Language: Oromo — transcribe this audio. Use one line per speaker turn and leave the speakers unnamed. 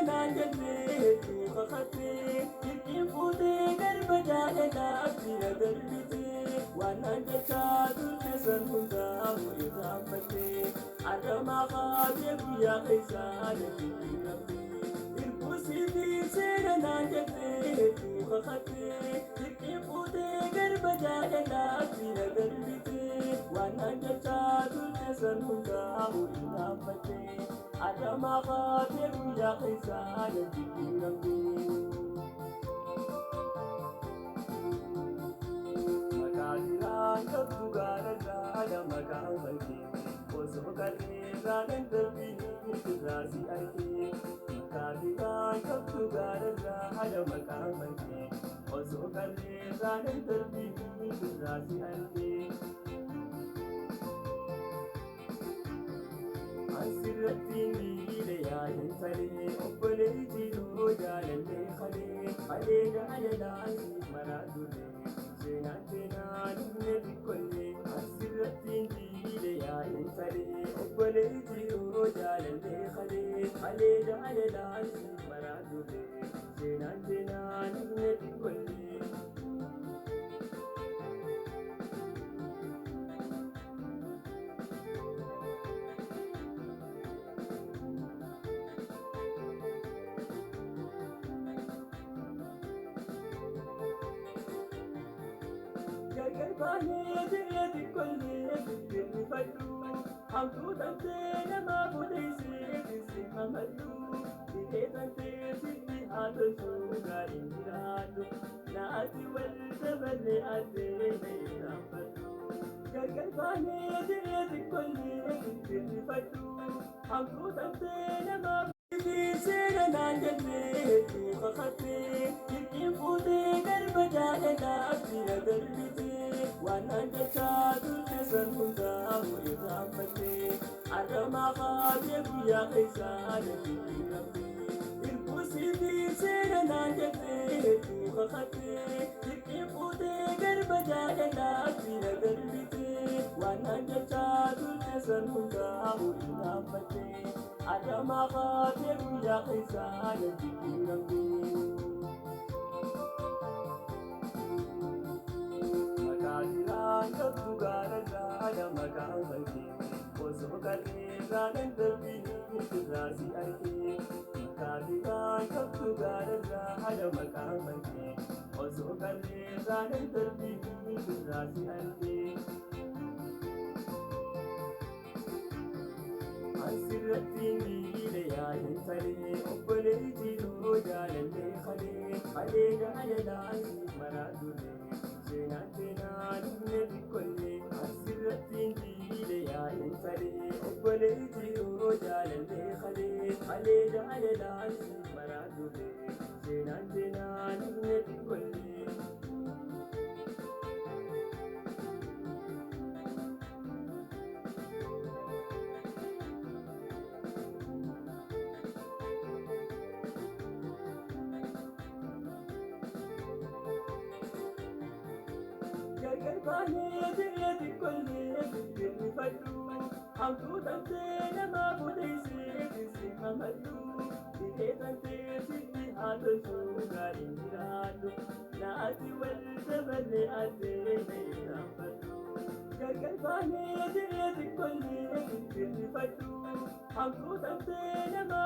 seenaan jennee hedduu kakatee dirqiin fuutee garba jaalalaaf bira darbitee waan naan jechaa turte san hundaa'u irraanfattee arramaa kaatee guyyaa keessaa dandeettii rabdee irbuusii fi seenaan jennee hedduu kakatee dirqiin fuutee garba jaalalaaf bira darbitee waan naan jechaa turte san hundaa'u irraanfattee arramaa kaatee guyyaa keessaa dandeettii rabdee. Makaasiraan qabdu gaararraa maqaan falkee osoo qalleerraan hin darbine irraa si argee. Makaasiraan qabdu gaararraa maqaan falkee osoo qalleerraan hin darbine irraa si argee. Asirratti miile yaa'in talee obboleettii yoo jaalallee kalee jaalalaan siif maraa turre seenaan seenaan humna xiqqollee. Asirratti miile yaa'in talee obboleettii yoo jaalallee kalee jaalalaan siif maraa turre seenaan seenaan humna xiqqollee. Gargar baanee jiree xiqqollee bittinfadhu hamtuu tantee nama fuudheessee disii mamadhu dhihee tantee sitti haa tolchuu gaariin jiraadhu naati wal dabalee addee na irraanfadhu. Gargar baanee jiree xiqqollee bittinfadhu hamtuu tantee nama seenaan jennee hedduu kakatee dirqiin fuutee garba jaalalaaf bira darbitee waan naan jechaa turte san hundaa'u irraanfattee arramaa kaatee guyyaa keessaa dandeettii rabdee. Irbuusii fi seenaan jennee hedduu kakatee dirqiin fuutee garba jaalalaaf bira darbitee waan naan jechaa turte san hundaa'u irraanfattee arramaa kaatee guyyaa keessaa dandeettii rabdee. Makaasiraan qabdu gaararraa maqaan falkee osoo qalleerraan hin darbine irraa si argee. Makaasiraan qabdu gaararraa maqaan falkee osoo qalleerraan hin darbine irraa si argee. Asirratti miile yaa'in talee obboleettii yoo jaalallee kalee jaalalaan siif maraa turre seenaan seenaan humna xiqqollee. Asirratti miile yaa'in talee obboleettii yoo jaalallee kalee jaalalaan siif maraa turre seenaan seenaan humna xiqqollee. Gargar baanee jiree xiqqollee bittinfadhu hamtuu tantee nama fuudheessee disii mamadhu dhihee tantee sitti haa tolchuu gaariin jiraadhu naati wal dabalee addee na irraanfadhu. Gargar baanee jiree xiqqollee bittinfadhu hamtuu tantee nama